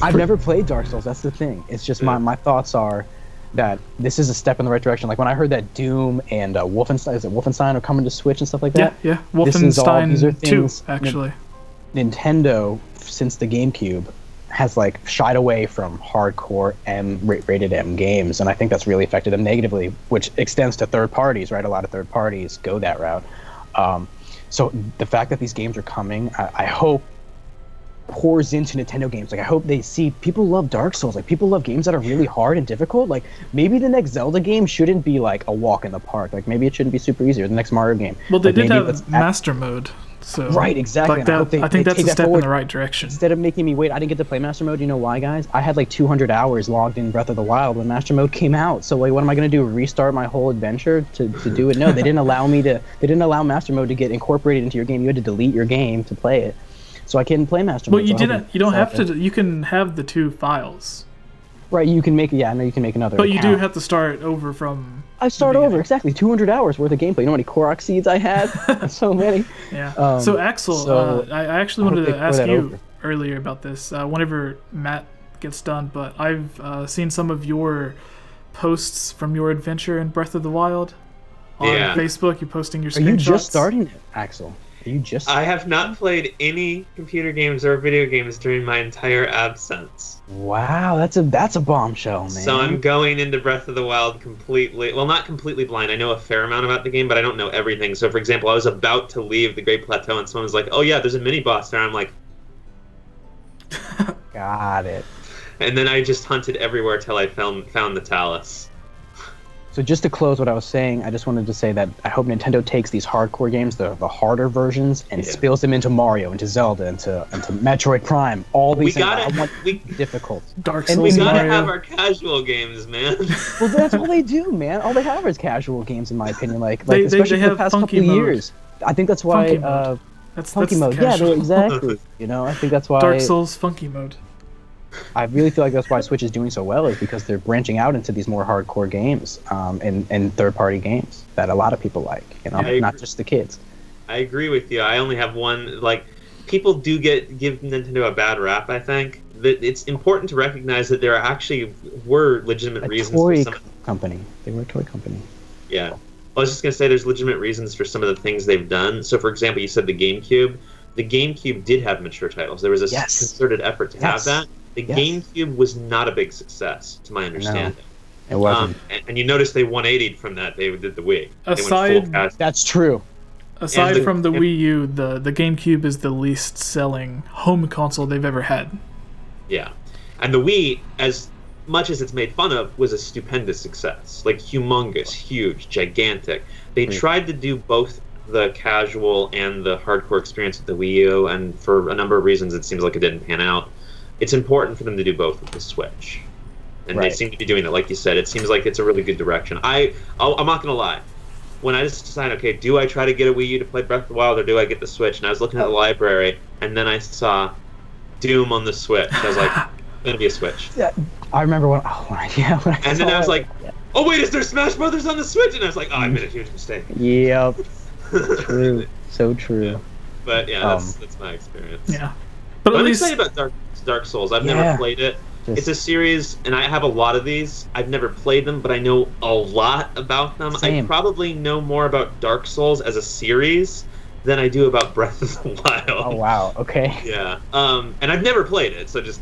I've never played Dark Souls. That's the thing. It's just my thoughts are that this is a step in the right direction. Like when I heard that Doom and Wolfenstein are coming to Switch and stuff like that. Yeah, Wolfenstein these are 2, things, actually. Nintendo, since the GameCube, has like shied away from hardcore rated M games, and I think that's really affected them negatively, which extends to third parties, right? A lot of third parties go that route. So the fact that these games are coming, I hope pours into Nintendo games. Like I hope they see people love Dark Souls. Like people love games that are really hard and difficult. Like maybe the next Zelda game shouldn't be like a walk in the park. Like maybe it shouldn't be super easy, or the next Mario game. Well, they like, did have Master Mode. So, right, exactly. Like that, I think that's a step in the right direction. Instead of making me wait, I didn't get to play Master Mode. You know why, guys? I had like 200 hours logged in Breath of the Wild when Master Mode came out. So like, what am I going to do? Restart my whole adventure to do it? No, they didn't allow me to. They didn't allow Master Mode to get incorporated into your game. You had to delete your game to play it. So I couldn't play Master Mode. Well, you didn't. You don't have to. You can have the 2 files. Right. You can make. Yeah, I know you can make another. But account. You do have to start over from. I start over, exactly. 200 hours worth of gameplay. You know how many Korok seeds I had? So many. Yeah. So Axel, I actually wanted to ask you earlier about this whenever Matt gets done, but I've seen some of your posts from your adventure in Breath of the Wild on Facebook. You're posting your screenshots. Are you just starting it, Axel? I have not played any computer games or video games during my entire absence. Wow, that's a bombshell, man. So I'm going into Breath of the Wild completely, well, not completely blind. I know a fair amount about the game, but I don't know everything. So, for example, I was about to leave the Great Plateau, and someone was like, "Oh yeah, there's a mini boss there." I'm like, got it. And then I just hunted everywhere till I found the Talus. So just to close what I was saying, I just wanted to say that I hope Nintendo takes these hardcore games, the harder versions, and spills them into Mario, into Zelda, into Metroid Prime. All these things. I want difficult. Dark Souls. We gotta have our casual games, man. Well, that's all they do, man. All they have is casual games, in my opinion. Especially for the past couple of years. I think that's why. Funky mode. Yeah, exactly. You know, I think that's why. Dark Souls funky mode. I really feel like that's why Switch is doing so well, is because they're branching out into these more hardcore games and third-party games that a lot of people like, you know, not just the kids. I agree with you. I only have one. Like, people do give Nintendo a bad rap, I think. That it's important to recognize that there actually were legitimate reasons for some company. They were a toy company. Yeah. Well, I was just going to say there's legitimate reasons for some of the things they've done. So, for example, you said the GameCube. The GameCube did have mature titles. There was a concerted effort to have that. The GameCube was not a big success, to my understanding. No, it wasn't. And you notice they 180'd from that. They did the Wii. That's true. Aside from the Wii U, the GameCube is the least selling home console they've ever had. Yeah. And the Wii, as much as it's made fun of, was a stupendous success. Like, humongous, huge, gigantic. They tried to do both the casual and the hardcore experience with the Wii U, and for a number of reasons it seems like it didn't pan out. It's important for them to do both with the Switch, and they seem to be doing it. Like you said, it seems like it's a really good direction. I'm not gonna lie. When I just decided, okay, do I try to get a Wii U to play Breath of the Wild, or do I get the Switch? And I was looking at the library, and then I saw Doom on the Switch. I was like, it's gonna be a Switch. Yeah, I remember when. And then I was like, oh wait, is there Smash Brothers on the Switch? And I was like, oh, I made a huge mistake. Yep. True. So true. Yeah. But yeah, that's my experience. Yeah. But let me tell you about Dark Souls. I've never played it. It's a series, and I have a lot of these. I've never played them, but I know a lot about them. Same. I probably know more about Dark Souls as a series than I do about Breath of the Wild. Oh, wow. Okay. Yeah. And I've never played it, so just...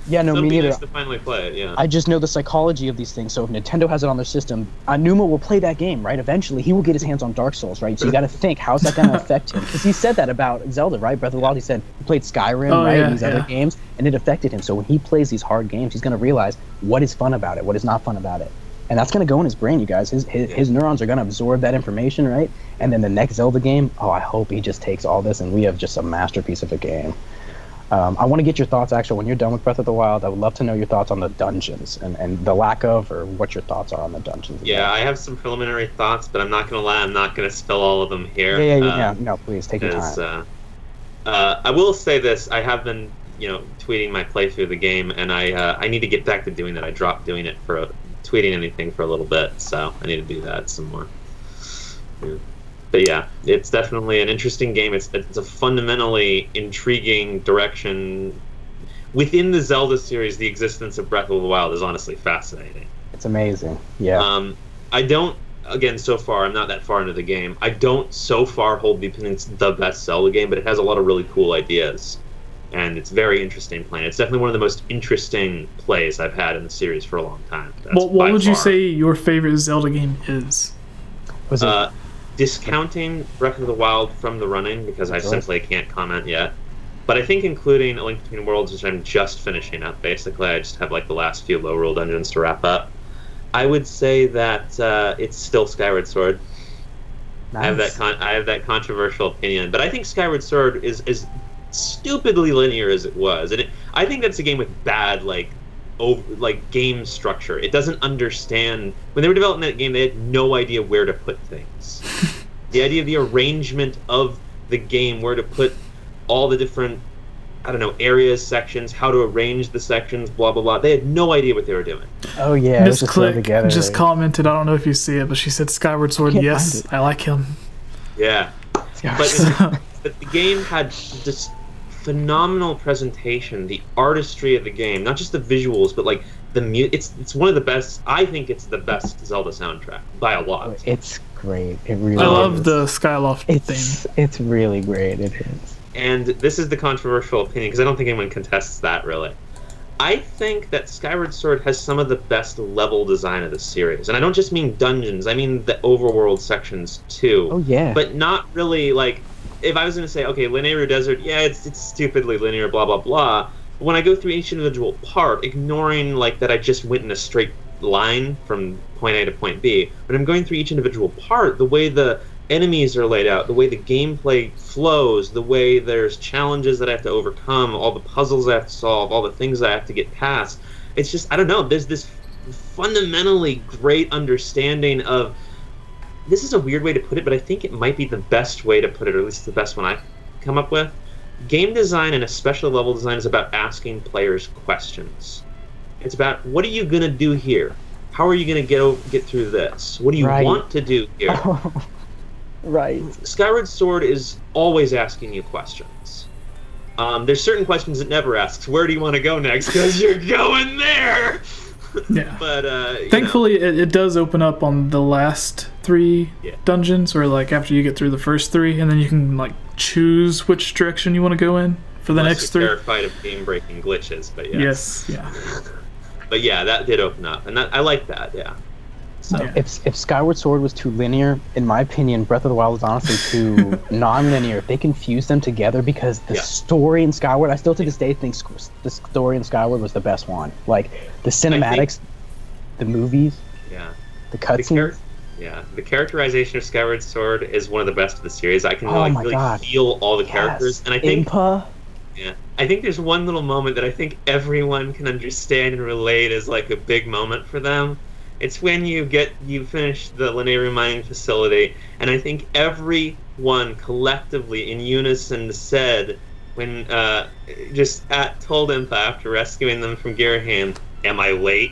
Yeah, no, me neither. Nice to finally play it, yeah. I just know the psychology of these things. So if Nintendo has it on their system, Numa will play that game, right? Eventually, he will get his hands on Dark Souls, right? So you got to think, how's that going to affect him? Because he said that about Zelda, right? Breath of the Wild, he said he played Skyrim, and these other games, and it affected him. So when he plays these hard games, he's going to realize what is fun about it, what is not fun about it. And that's going to go in his brain, you guys. His neurons are going to absorb that information, right? And then the next Zelda game, I hope he just takes all this, and we have just a masterpiece of a game. I want to get your thoughts, actually, when you're done with Breath of the Wild. I would love to know your thoughts on the dungeons and the lack of, or what your thoughts are on the dungeons. Yeah, I have some preliminary thoughts, but I'm not going to lie, I'm not going to spill all of them here. Yeah. No, please, take your time. I will say this, I have been, tweeting my playthrough of the game, and I need to get back to doing that. I dropped doing it tweeting anything for a little bit, so I need to do that some more. Yeah. But yeah, it's definitely an interesting game. It's a fundamentally intriguing direction. within the Zelda series, the existence of Breath of the Wild is honestly fascinating. It's amazing. Yeah. I don't. Again, so far, I'm not that far into the game. I don't so far hold the opinion it's the best Zelda game, but it has a lot of really cool ideas. And it's very interesting playing. It's definitely one of the most interesting plays I've had in the series for a long time. What would you say your favorite Zelda game is? Was it? Discounting Breath of the Wild from the running, because I simply can't comment yet. But I think including A Link Between Worlds, which I'm just finishing up, basically. I just have like the last few low-roll dungeons to wrap up. I would say that it's still Skyward Sword. Nice. I have that controversial opinion, but I think Skyward Sword is as stupidly linear as it was, and I think that's a game with bad game structure. It doesn't understand. When they were developing that game, they had no idea where to put things. The idea of the arrangement of the game, where to put all the different, I don't know, areas, sections, how to arrange the sections, blah, blah, blah. They had no idea what they were doing. Oh, yeah. Miss Click just commented, I don't know if you see it, but she said Skyward Sword, yes, I like him. Yeah. But the game had just phenomenal presentation, the artistry of the game, not just the visuals, but like the music. It's one of the best. I think it's the best Zelda soundtrack by a lot. It's great. It really. I love the Skyloft theme. It's really great. It is. And this is the controversial opinion, because I don't think anyone contests that, really. I think that Skyward Sword has some of the best level design of the series. And I don't just mean dungeons, I mean the overworld sections, too. Oh, yeah. But not really, like, if I was going to say, okay, Linear Desert, yeah, it's stupidly linear, blah, blah, blah. But when I go through each individual part, ignoring, like, that I just went in a straight line from point A to point B, but I'm going through each individual part, the way the enemies are laid out, the way the gameplay flows, the way there's challenges that I have to overcome, all the puzzles I have to solve, all the things I have to get past. It's just, I don't know, there's this fundamentally great understanding of, this is a weird way to put it, but I think it might be the best way to put it, or at least the best one I've come up with. Game design, and especially level design, is about asking players questions. It's about, what are you going to do here? How are you going to get through this? What do you want to do here? Right. Skyward Sword is always asking you questions. There's certain questions it never asks. Where do you want to go next? Because you're going there! Yeah. But, thankfully, it does open up on the last 3 dungeons, or like after you get through the first 3, and then you can like choose which direction you want to go in for the next 3. Terrified of game-breaking glitches, but yes. Yeah. But yeah, that did open up, and I like that. Yeah. So if Skyward Sword was too linear, in my opinion, Breath of the Wild is honestly too non-linear. If they confuse them together, because the story in Skyward, I still to this day think the story in Skyward was the best one. Like the cinematics, the movies, the cutscenes. The characterization of Skyward Sword is one of the best of the series. I can really feel all the characters, and I think I think there's one little moment that I think everyone can understand and relate as like a big moment for them. It's when you finish the Lanayru mining facility, and I think everyone collectively in unison said, when told Impa after rescuing them from Girahim, "Am I late?"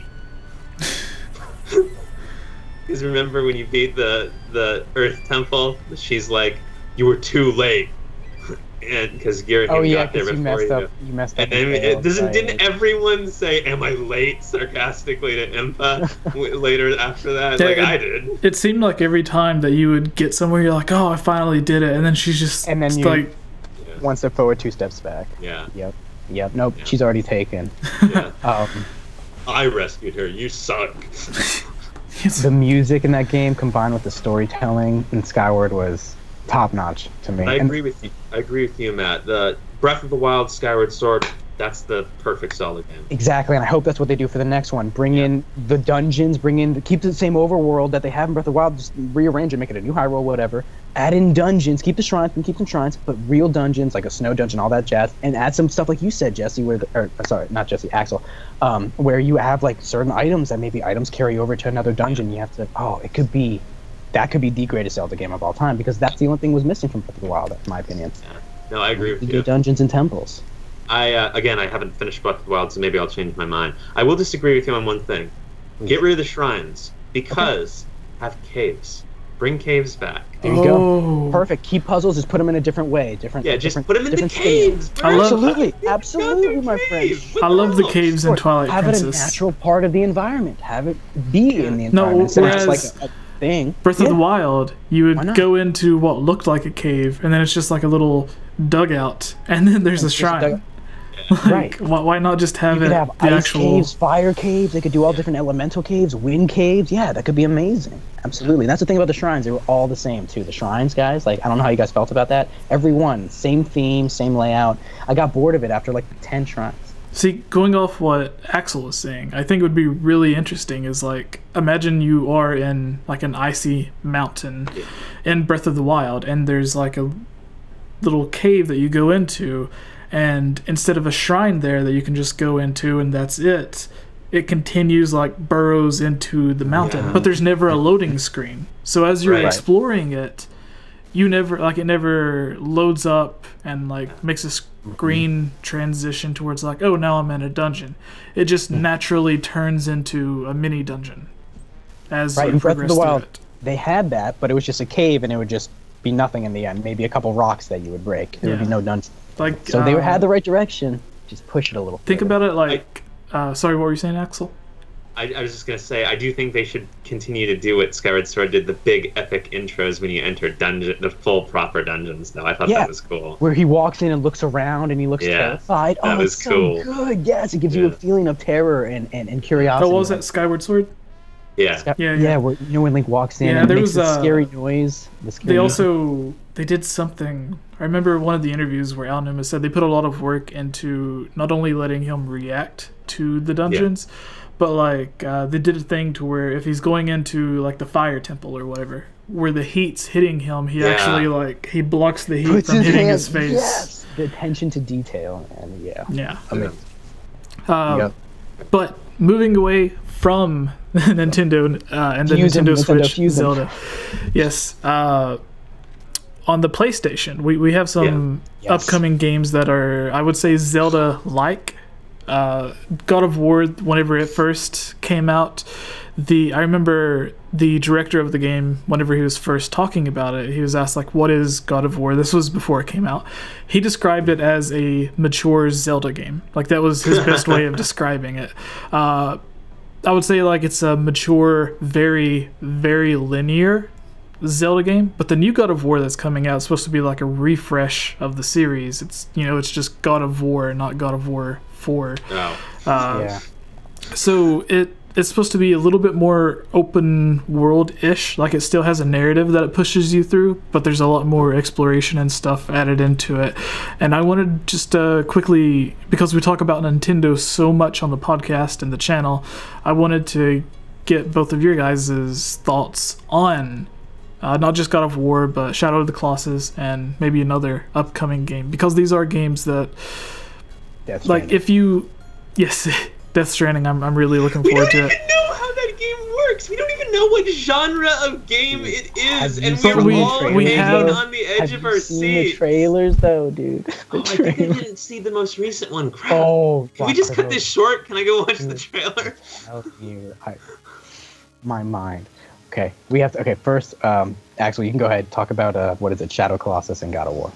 Because remember when you beat the Earth Temple, she's like, "You were too late." And because Girahim got there before you. You messed up. And didn't everyone say, "Am I late?" sarcastically to Impa later after that? Yeah, like I did. It seemed like every time that you would get somewhere, you're like, "Oh, I finally did it," and then she's just like, one step forward, 2 steps back. Yeah. Yep. Nope. Yeah. She's already taken. Yeah. I rescued her. You suck. The music in that game combined with the storytelling in Skyward was top notch to me. I agree with you, Matt. The Breath of the Wild, Skyward Sword, that's the perfect Zelda game. Exactly, and I hope that's what they do for the next one. Bring in the dungeons, keep the same overworld that they have in Breath of the Wild, just rearrange it, make it a new Hyrule, whatever. Add in dungeons, keep some shrines, but real dungeons, like a snow dungeon, all that jazz, and add some stuff like you said, Jesse, Axel, where you have like certain items that maybe items carry over to another dungeon. You have to, that could be the greatest Zelda game of all time, because that's the only thing was missing from Breath of the Wild, in my opinion. Yeah. No, I agree with you. Dungeons and temples. I haven't finished Breath of the Wild, so maybe I'll change my mind. I will disagree with you on one thing. Get rid of the shrines, because have caves. Bring caves back. There you go. Perfect. Keep puzzles. Just put them in a different way. Just put them in the caves. Absolutely, my friend. I love the caves in Twilight Princess. Have it a natural part of the environment. Have it be in the environment instead of just like a thing. Breath of the Wild, you would go into what looked like a cave, and then it's just like a little dugout, and then there's a shrine. Like, why not just have it have the ice actual caves, fire caves? They could do all different elemental caves, wind caves. Yeah, that could be amazing. Absolutely. And that's the thing about the shrines. They were all the same too. The shrines, guys. Like, I don't know how you guys felt about that. Every one, same theme, same layout. I got bored of it after like 10 shrines. See, going off what Axel was saying, I think it would be really interesting is like, imagine you are in like an icy mountain in Breath of the Wild, and there's like a little cave that you go into, and instead of a shrine there that you can just go into and that's it, it continues like burrows into the mountain, but there's never a loading screen. So as you're exploring it, you never, like, it never loads up and like makes a screen transition towards like, oh, now I'm in a dungeon. It just naturally turns into a mini dungeon as you in Breath of progress the Wild, through it. they had that, but it was just a cave, and it would just be nothing in the end. Maybe a couple rocks that you would break. There would be no dungeon. Like, so they had the right direction. Just push it a little. Think about it like, sorry, what were you saying, Axel? I was just gonna say, I do think they should continue to do what Skyward Sword did, the big epic intros when you enter the full proper dungeons. Though I thought that was cool. Where he walks in and looks around and he looks terrified. That was cool. So good. Yes, it gives you a feeling of terror and curiosity. Oh, what was that, Skyward Sword? Yeah. Where, you know, when Link walks in and makes a scary noise. They did something. I remember one of the interviews where Al Numa said they put a lot of work into not only letting him react to the dungeons, but like they did a thing to where if he's going into like the fire temple or whatever, where the heat's hitting him, he actually like he blocks the heat from hitting his face. Yes, the attention to detail and amazing. But moving away from Nintendo and the Nintendo Switch Zelda, yes. On the PlayStation, we have some upcoming games that are, I would say, Zelda-like. God of War, whenever it first came out, I remember the director of the game, whenever he was first talking about it, he was asked, like, what is God of War? This was before it came out. He described it as a mature Zelda game. Like, that was his best way of describing it. I would say, like, it's a mature, very, very linear Zelda game, but the new God of War that's coming out is supposed to be like a refresh of the series. It's, you know, it's just God of War, not God of War 4. So it's supposed to be a little bit more open world-ish. Like, it still has a narrative that it pushes you through, but there's a lot more exploration and stuff added into it. And I wanted just quickly, because we talk about Nintendo so much on the podcast and the channel, I wanted to get both of your guys' thoughts on not just God of War, but Shadow of the Colossus and maybe another upcoming game, because these are games that, like, if you, Death Stranding, I'm really looking forward to it. We don't even know how that game works. We don't even know what genre of game it is, and we're all hanging on the edge of our seats. Have you seen the trailers, though, dude? I think I didn't see the most recent one. Crap. Can we just cut this short? Can I go watch the trailer? My mind. Okay, we have to. Okay, first, Axel, you can go ahead, talk about what is it, Shadow Colossus and God of War,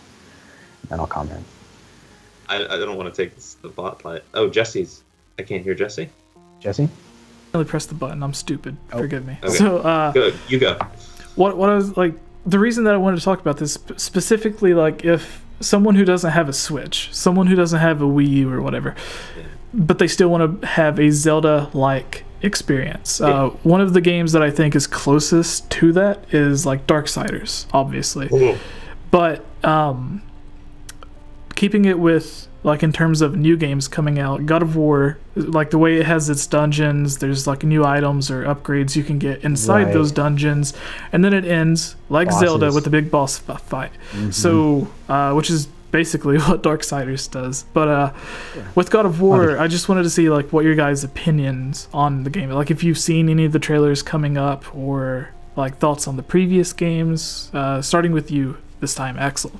and then I'll comment. I don't want to take the spotlight. Oh, Jesse's. I can't hear Jesse. Jesse? I really pressed the button. I'm stupid. Forgive me. Okay. So, good. You go. What I was like, the reason that I wanted to talk about this specifically, like, if someone who doesn't have a Switch, someone who doesn't have a Wii U or whatever, but they still want to have a Zelda-like experience. One of the games that I think is closest to that is like Darksiders, obviously. Ooh. But keeping it with, like, in terms of new games coming out, God of War, like the way it has its dungeons, there's like new items or upgrades you can get inside those dungeons, and then it ends like bosses. Zelda with a big boss fight. So which is basically what Darksiders does. But with God of War, I just wanted to see, like, what your guys' opinions on the game, like if you've seen any of the trailers coming up, or like thoughts on the previous games, starting with you this time, Axel.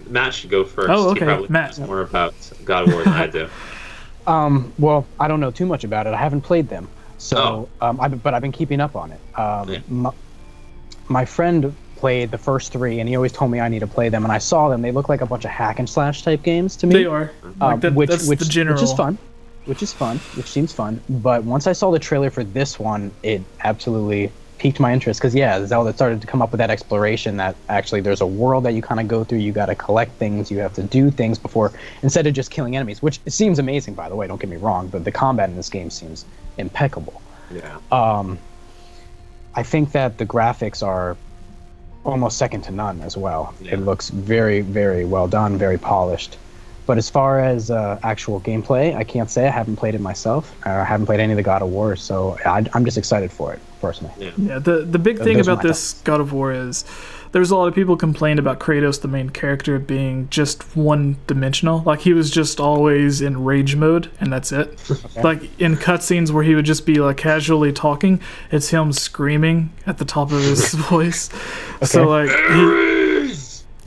Matt should go first. Oh, okay. He probably knows more about God of War than I do. Well, I don't know too much about it. I haven't played them. So, but I've been keeping up on it. My friend played the first 3, and he always told me I need to play them. And I saw them; they look like a bunch of hack and slash type games to me. They are, that's the general. Which seems fun. But once I saw the trailer for this one, it absolutely piqued my interest. Because Zelda started to come up with that exploration that actually there's a world that you kind of go through. You got to collect things. You have to do things before, instead of just killing enemies, which it seems amazing, by the way. Don't get me wrong, but the combat in this game seems impeccable. Yeah. I think that the graphics are almost second to none as well. Yeah. It looks very, very well done, very polished. But as far as actual gameplay, I can't say. I haven't played it myself. I haven't played any of the God of War, so I'm just excited for it, personally. Yeah, the big thing about this God of War is there's a lot of people complained about Kratos, the main character, being just one-dimensional. Like, he was just always in rage mode, and that's it. Okay. Like, in cutscenes where he would just be, like, casually talking, it's him screaming at the top of his voice. Okay. So, like,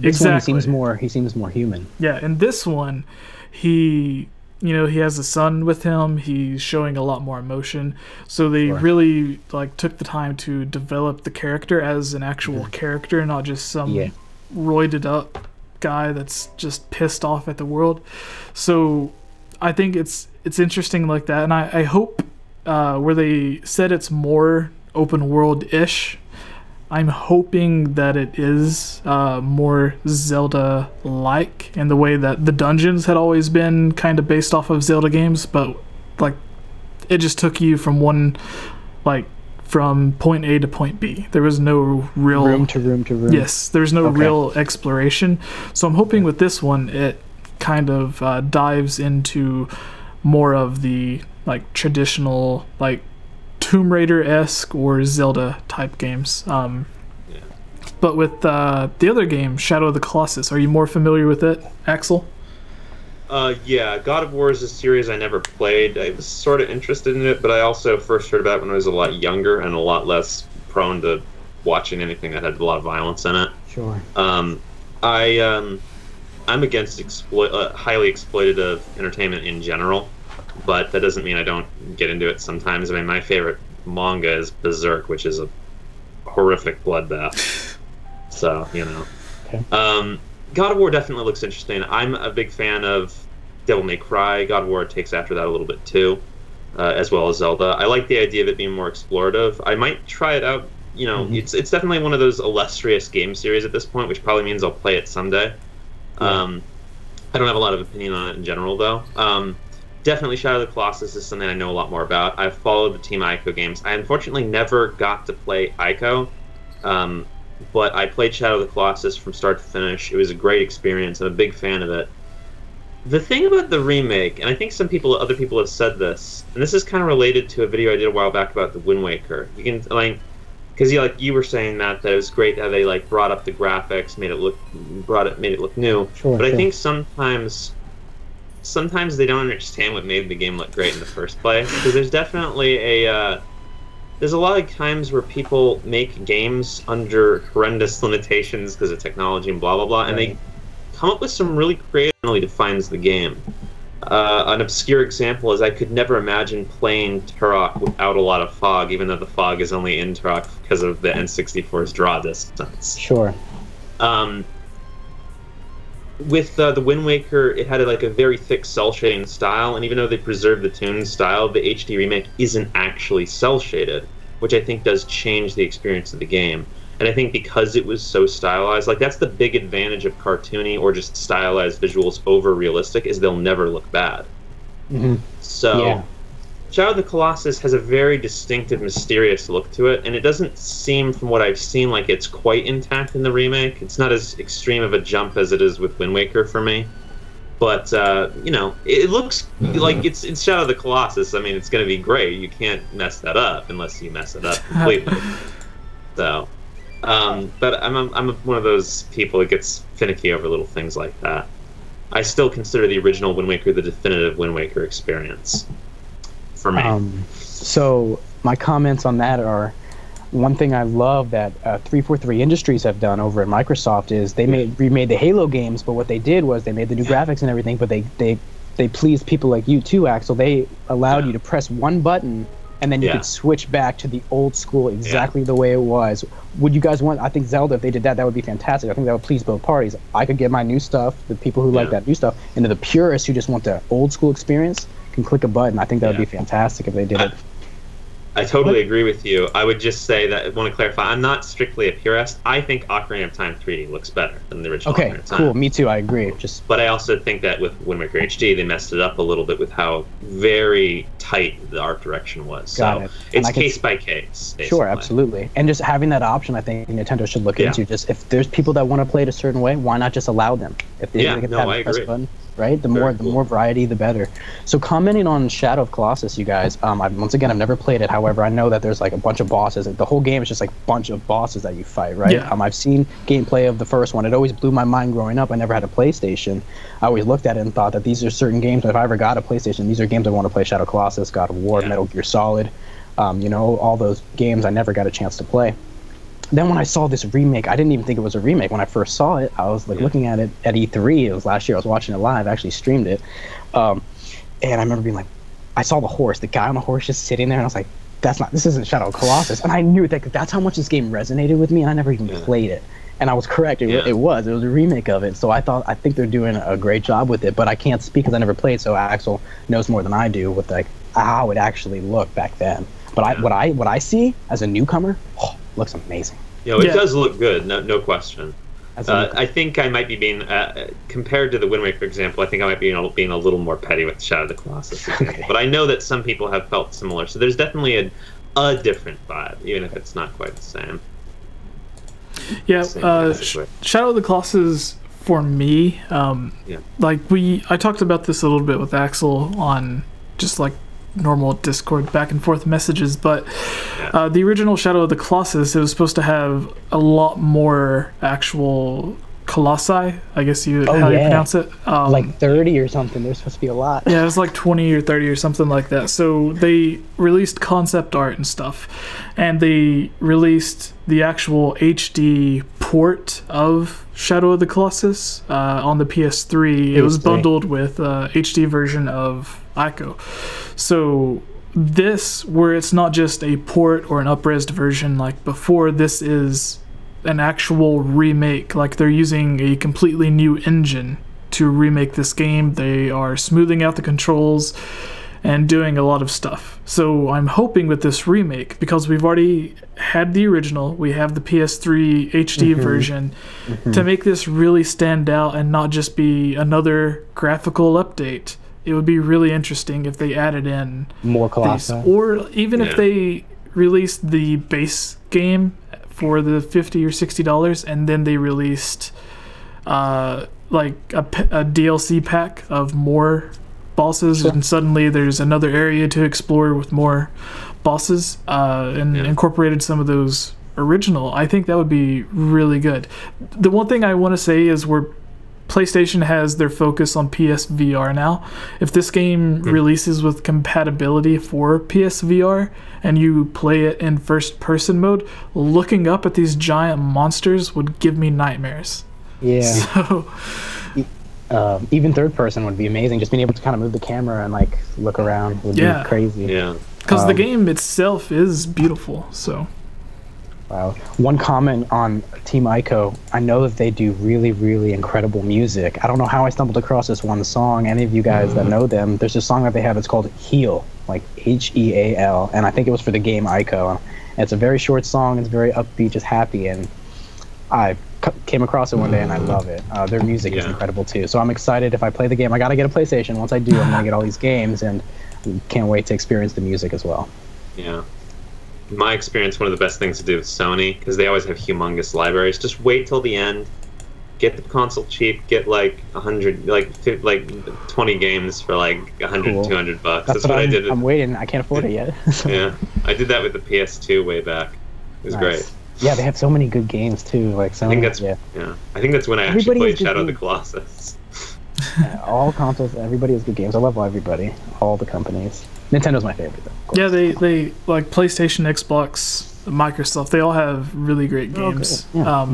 Exactly. He seems more human. Yeah, in this one, he has a son with him. He's showing a lot more emotion. So they really took the time to develop the character as an actual character, not just some roided up guy that's just pissed off at the world. So I think it's interesting like that, and I hope where they said it's more open world-ish, I'm hoping that it is more Zelda-like in the way that the dungeons had always been kind of based off of Zelda games, but it just took you from from point A to point B. There was no real room to room. Yes, there's no real exploration. So I'm hoping with this one it kind of dives into more of the traditional Tomb Raider-esque or Zelda-type games. But with the other game, Shadow of the Colossus, are you more familiar with it, Axel? Yeah, God of War is a series I never played. I was sort of interested in it, but I also first heard about it when I was a lot younger and a lot less prone to watching anything that had a lot of violence in it. Sure. I'm against highly exploitative entertainment in general, but that doesn't mean I don't get into it sometimes. I mean, my favorite manga is Berserk, which is a horrific bloodbath. So, Okay. God of War definitely looks interesting. I'm a big fan of Devil May Cry. God of War takes after that a little bit too, as well as Zelda. I like the idea of it being more explorative. I might try it out. It's definitely one of those illustrious game series at this point, which probably means I'll play it someday. I don't have a lot of opinion on it in general, though. Definitely Shadow of the Colossus is something I know a lot more about. I've followed the Team Ico games. I unfortunately never got to play Ico, but I played Shadow of the Colossus from start to finish. It was a great experience. I'm a big fan of it. The thing about the remake, and I think other people have said this, and this is kind of related to a video I did a while back about the Wind Waker. You can because you were saying that it was great how they brought up the graphics, made it look new. Sure, but I think sometimes they don't understand what made the game look great in the first place. Because there's definitely there's a lot of times where people make games under horrendous limitations because of technology and blah blah blah, and they come up with some really creatively defines the game. An obscure example is I could never imagine playing Turok without a lot of fog, even though the fog is only in Turok because of the N64's draw distance. Sure. With the Wind Waker, it had a very thick cel-shading style, and even though they preserved the toon style, the HD remake isn't actually cel-shaded, which I think does change the experience of the game. And I think because it was so stylized, that's the big advantage of cartoony or just stylized visuals over realistic, is they'll never look bad. Mm-hmm. So, Shadow of the Colossus has a very distinctive, mysterious look to it, and it doesn't seem, from what I've seen, like it's quite intact in the remake. It's not as extreme of a jump as it is with Wind Waker for me. But, it looks like it's Shadow of the Colossus. I mean, it's going to be great. You can't mess that up unless you mess it up completely. So, but I'm one of those people that gets finicky over little things like that. I still consider the original Wind Waker the definitive Wind Waker experience. For me. So my comments on that are, one thing I love that 343 Industries have done over at Microsoft is they remade the Halo games, but what they did was they made the new graphics and everything, but they pleased people like you too, Axel. They allowed you to press one button and then you could switch back to the old school exactly the way it was. Would you guys want? I think Zelda, if they did that, that would be fantastic. I think that would please both parties. I could get my new stuff, the people who like that new stuff, and the purists who just want the old school experience can click a button. I think that would be fantastic if they did it. I totally agree with you. I would just say that I want to clarify. I'm not strictly a purist. I think Ocarina of Time 3D looks better than the original. Okay, Ocarina of Time. cool. Me too. I agree. But I also think that with Wind Waker HD, they messed it up a little bit with how very tight the art direction was. Got it. It's case by case. Basically. Sure, absolutely. And just having that option, I think Nintendo should look into. Just if there's people that want to play it a certain way, why not just allow them? If they I agree. Button, right? The more variety, the better. So commenting on Shadow of Colossus, you guys, once again, I've never played it. However, I know that there's like a bunch of bosses. The whole game is just like a bunch of bosses that you fight, right? Yeah. I've seen gameplay of the first one. It always blew my mind growing up. I never had a PlayStation. I always looked at it and thought that these are certain games. If I ever got a PlayStation, these are games I want to play. Shadow of Colossus, God of War, Metal Gear Solid, all those games I never got a chance to play. Then when I saw this remake, I didn't even think it was a remake. When I first saw it, I was like looking at it at E3. It was last year. I was watching it live. I actually streamed it. And I remember being like, I saw the horse, the guy on the horse just sitting there, and I was like, this isn't Shadow of Colossus. And I knew that that's how much this game resonated with me, and I never even played it. And I was correct. It was a remake of it. So I think they're doing a great job with it, but I can't speak because I never played, so Axel knows more than I do with like how it actually looked back then. But what I see as a newcomer, looks amazing. It does look good, no question. I think I might be being, compared to the Wind Waker example, I think I might be being a little more petty with Shadow of the Colossus example. But I know that some people have felt similar, so there's definitely a different vibe, even if it's not quite the same. Yeah, Shadow of the Colossus, for me, I talked about this a little bit with Axel on just like normal Discord back and forth messages, but the original Shadow of the Colossus, it was supposed to have a lot more actual colossi, I guess you pronounce it. Like 30 or something. There's supposed to be a lot. Yeah, it was like 20 or 30 or something like that. So they released concept art and stuff, and they released the actual HD port of Shadow of the Colossus on the PS3. It was bundled with HD version of Ico. So this, where it's not just a port or an up-resed version like before, this is an actual remake. Like they're using a completely new engine to remake this game. They are smoothing out the controls and doing a lot of stuff. So I'm hoping with this remake, because we've already had the original, we have the PS3 HD version, to make this really stand out and not just be another graphical update. It would be really interesting if they added in more Colossi, or even if they released the base game for the $50 or $60, and then they released like a DLC pack of more bosses, and suddenly there's another area to explore with more bosses, and incorporated some of those original. I think that would be really good. The one thing I want to say is PlayStation has their focus on PSVR now. If this game releases with compatibility for PSVR and you play it in first-person mode, looking up at these giant monsters would give me nightmares. Yeah. So, even third-person would be amazing. Just being able to kind of move the camera and like look around would be crazy. Yeah. Because the game itself is beautiful. So. Wow. One comment on Team Ico. I know that they do really, really incredible music. I don't know how I stumbled across this one song. Any of you guys that know them, there's a song that they have. It's called Heal, like Heal, and I think it was for the game Ico. And it's a very short song. It's very upbeat, just happy, and I came across it one day and I love it. Their music is incredible too. So I'm excited if I play the game. I gotta get a PlayStation. Once I do, I'm gonna get all these games, and can't wait to experience the music as well. Yeah. In my experience, one of the best things to do with Sony, because they always have humongous libraries, just wait till the end, get the console cheap, get like 100, like 20 games for like 100, cool. $200. That's what I did. I'm waiting. I can't afford it yet. Yeah, I did that with the PS2 way back. It was great. Yeah, they have so many good games too. Like Sony, I think that's when I actually played Shadow of the Colossus. All consoles, everybody has good games. I love everybody, all the companies. Nintendo's my favorite, though. Yeah, they like PlayStation, Xbox, Microsoft. They all have really great games.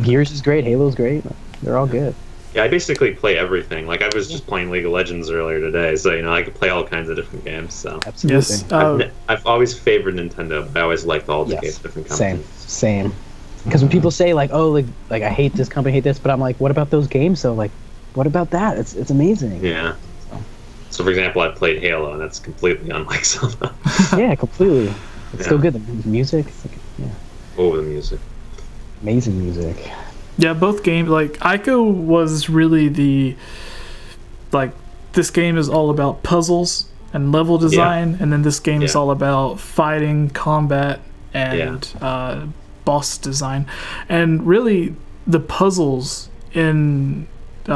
Gears is great. Halo's great. They're all good. Yeah, I basically play everything. Like, I was just playing League of Legends earlier today, so, you know, I could play all kinds of different games, so. Absolutely. Yes. I've always favored Nintendo, but I always liked all the different companies. Same. Because when people say, like, oh, like I hate this company, hate this, but I'm like, what about those games, though? Like, what about that? It's amazing. Yeah. So, for example, I played Halo, and that's completely unlike Zelda. Yeah, completely. It's still good. The music, it's like, Oh, the music. Amazing music. Yeah, both games, like, Ico was really this game is all about puzzles and level design, and then this game is all about fighting, combat, and boss design. And really, the puzzles in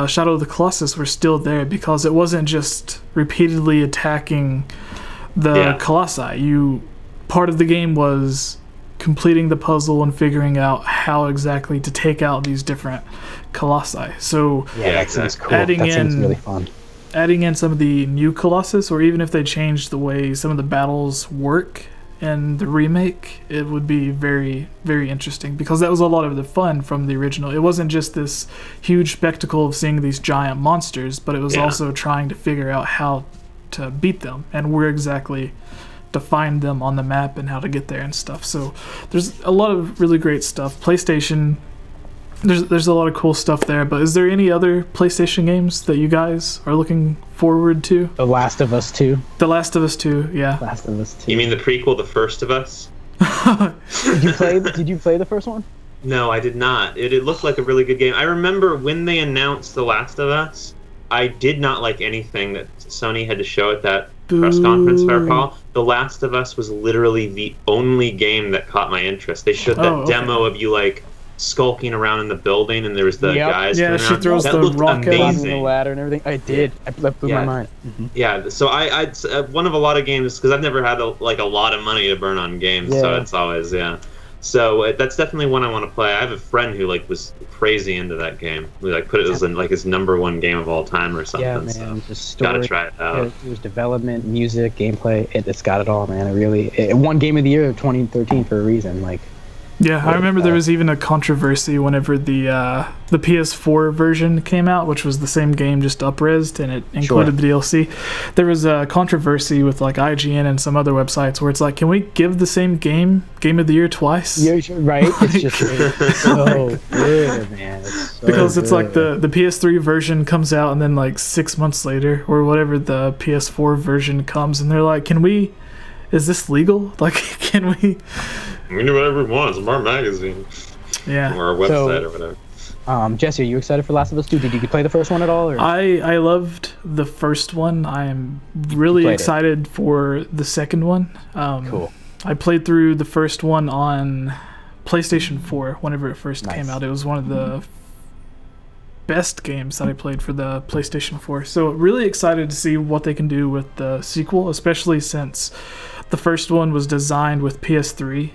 Shadow of the Colossus were still there, because it wasn't just repeatedly attacking the Colossi. Part of the game was completing the puzzle and figuring out how exactly to take out these different Colossi. So that seems cool. That seems really fun. Adding in some of the new Colossus, or even if they changed the way some of the battles work in the remake, it would be very, very interesting, because that was a lot of the fun from the original. It wasn't just this huge spectacle of seeing these giant monsters, but it was also trying to figure out how to beat them and where exactly to find them on the map and how to get there and stuff. So there's a lot of really great stuff. PlayStation, there's a lot of cool stuff there, but is there any other PlayStation games that you guys are looking forward to? The Last of Us 2. The Last of Us 2, yeah. Last of Us 2. You mean the prequel, The First of Us? Did you play the first one? No, I did not. It looked like a really good game. I remember when they announced The Last of Us, I did not like anything that Sony had to show at that press conference, if I recall. The Last of Us was literally the only game that caught my interest. They showed that demo of you, like, skulking around in the building, and there was the guys she around. throws that the looked rocket amazing. The ladder and everything. I did. That blew my mind. Yeah, so I one of a lot of games, because I've never had a lot of money to burn on games, so it's always so that's definitely one I want to play. I have a friend who was crazy into that game. We put it as his #1 game of all time or something. Yeah, man. So the story, gotta try it out. There's development, music, gameplay. It's got it all, man. It won Game of the Year of 2013 for a reason. Yeah, I remember there was even a controversy whenever the PS4 version came out, which was the same game, just up-resed, and it included the DLC. There was a controversy with IGN and some other websites where it's like, can we give the same Game of the Year twice? Yeah, right? It's just so good, man. It's so because it's like the PS3 version comes out, and then 6 months later, or whatever, the PS4 version comes, and they're like, is this legal? Can we... We can do whatever we want. It's our magazine. Yeah. Or our website or whatever. Jesse, are you excited for Last of Us 2? Did you play the first one at all? Or? I loved the first one. I am really excited for the second one. Cool. I played through the first one on PlayStation 4 whenever it first came out. It was one of the best games that I played for the PlayStation 4. So really excited to see what they can do with the sequel, especially since the first one was designed with PS3,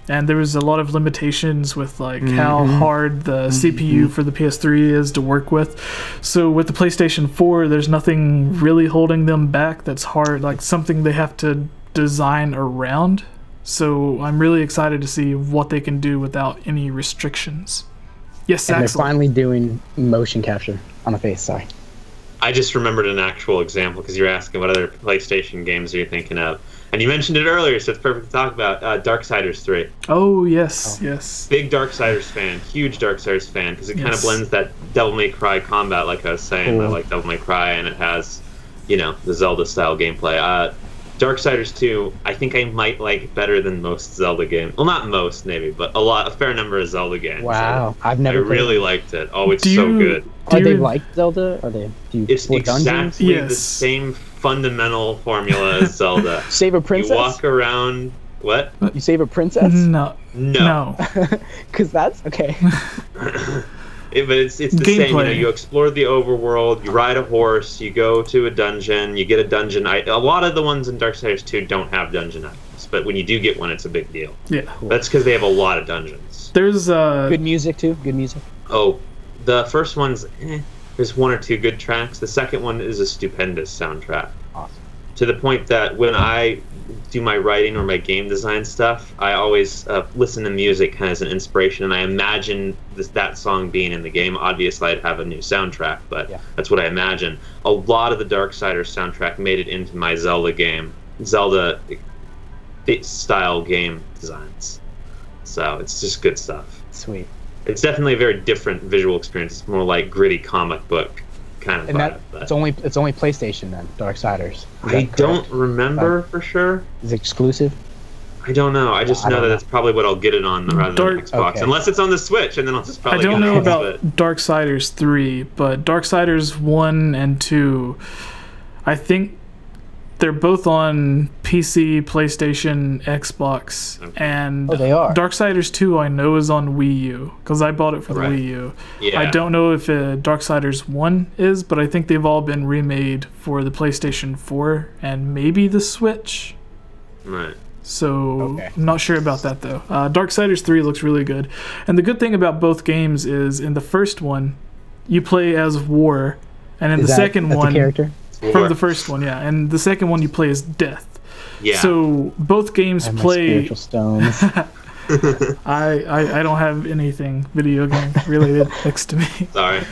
and there was a lot of limitations with how hard the CPU for the PS3 is to work with. So with the PlayStation 4, there's nothing really holding them back that's hard, something they have to design around. So I'm really excited to see what they can do without any restrictions. Yes, and Axel. they're finally doing motion capture on the face. Sorry. I just remembered an actual example, because you're asking what other PlayStation games are you thinking of. And you mentioned it earlier, so it's perfect to talk about. Darksiders 3. Oh, yes, yes. Big Darksiders fan, huge Darksiders fan, because it kind of blends that Devil May Cry combat, like I was saying. I like Devil May Cry, and it has, the Zelda-style gameplay. Darksiders 2, I think I might like better than most Zelda games. Well, not most, maybe, but a fair number of Zelda games. Wow, I really liked it. Oh, it's so good. Are they like Zelda? It's exactly the same fundamental formula as Zelda. Save a princess? You walk around... What? You save a princess? No. Because that's... Okay. But it's the same. You explore the overworld, you ride a horse, you go to a dungeon, you get a dungeon item. A lot of the ones in Darksiders 2 don't have dungeon items, but when you do get one, it's a big deal. Yeah. Cool. That's because they have a lot of dungeons. There's good music, too? Good music? Oh, the first one's... There's one or two good tracks. The second one is a stupendous soundtrack. Awesome. To the point that when I do my writing or my game design stuff, I always listen to music kind of as an inspiration, and I imagine that song being in the game. Obviously, I'd have a new soundtrack, but that's what I imagine. A lot of the Darksiders soundtrack made it into my Zelda style game designs. So it's just good stuff. Sweet. It's definitely a very different visual experience. It's more like gritty comic book kind of vibe. It's only PlayStation then, Darksiders. I don't remember for sure. Is it exclusive? I don't know. I just know that that's probably what I'll get it on rather than Xbox. Okay. Unless it's on the Switch, and then I'll just probably I don't know about Darksiders 3, but Darksiders 1 and 2, I think they're both on PC, PlayStation, Xbox, and they are. Darksiders 2 I know is on Wii U, because I bought it for the Wii U. Yeah. I don't know if Darksiders 1 is, but I think they've all been remade for the PlayStation 4 and maybe the Switch. Right. So I'm not sure about that though. Darksiders 3 looks really good. And the good thing about both games is in the first one, you play as War, and in the second one... the character? From the first one, yeah. And the second one you play as Death. Yeah. So both games play... spiritual stones. I don't have anything video game related next to me. Sorry.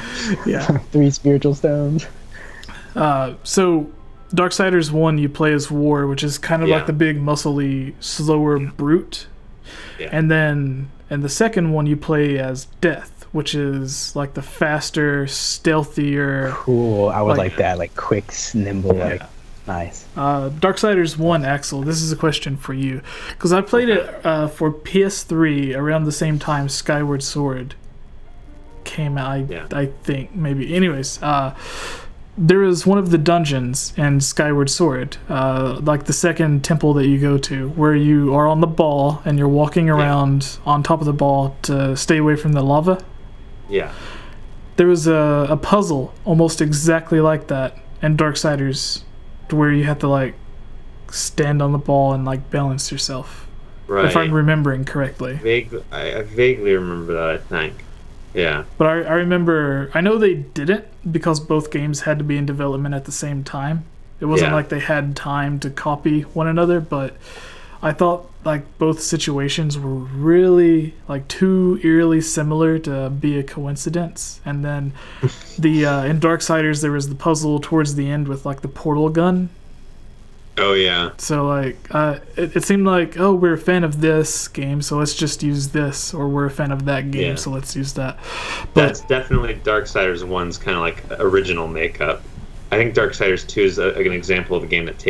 Yeah. 3 spiritual stones. So Darksiders 1 you play as War, which is kind of like the big muscly, slower brute. Yeah. And then in the second one you play as Death, which is like the faster, stealthier. Cool. I would like that, like quick, nimble, like nice. Darksiders 1, Axel. This is a question for you, because I played it for PS3 around the same time Skyward Sword came out. I think maybe. Anyways, there was one of the dungeons in Skyward Sword, like the second temple that you go to, where you are on the ball and you're walking around on top of the ball to stay away from the lava. Yeah. There was a puzzle almost exactly like that in Darksiders, where you have to like stand on the ball and like balance yourself. Right. If I'm remembering correctly. I vaguely remember that, I think. Yeah. But I remember, I know they didn't, because both games had to be in development at the same time. It wasn't like they had time to copy one another, but I thought like both situations were really like too eerily similar to be a coincidence. And then in Darksiders there was the puzzle towards the end with like the portal gun. Oh yeah. So like it seemed like, oh, we're a fan of this game, so let's just use this, or we're a fan of that game, so let's use that. But that's definitely Darksiders 1's kind of like original makeup. I think Darksiders 2 is an example of a game that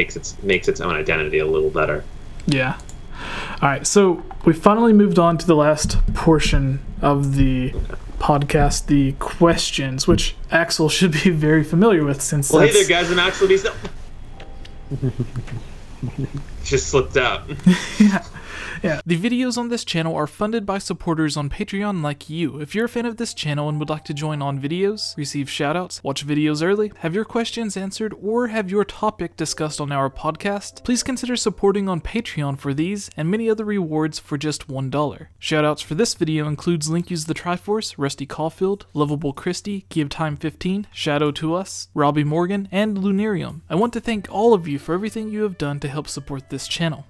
makes its own identity a little better. Yeah. All right, so we finally moved on to the last portion of the podcast, the questions, which Axel should be very familiar with since. Well, hey there, guys! I'm Axel. Just slipped out. Yeah. The videos on this channel are funded by supporters on Patreon like you. If you're a fan of this channel and would like to join on videos, receive shoutouts, watch videos early, have your questions answered, or have your topic discussed on our podcast, please consider supporting on Patreon for these and many other rewards for just $1. Shoutouts for this video includes Link Use the Triforce, Rusty Caulfield, Lovable Christie, Give Time 15, Shadow to Us, Robbie Morgan, and Lunarium. I want to thank all of you for everything you have done to help support this channel.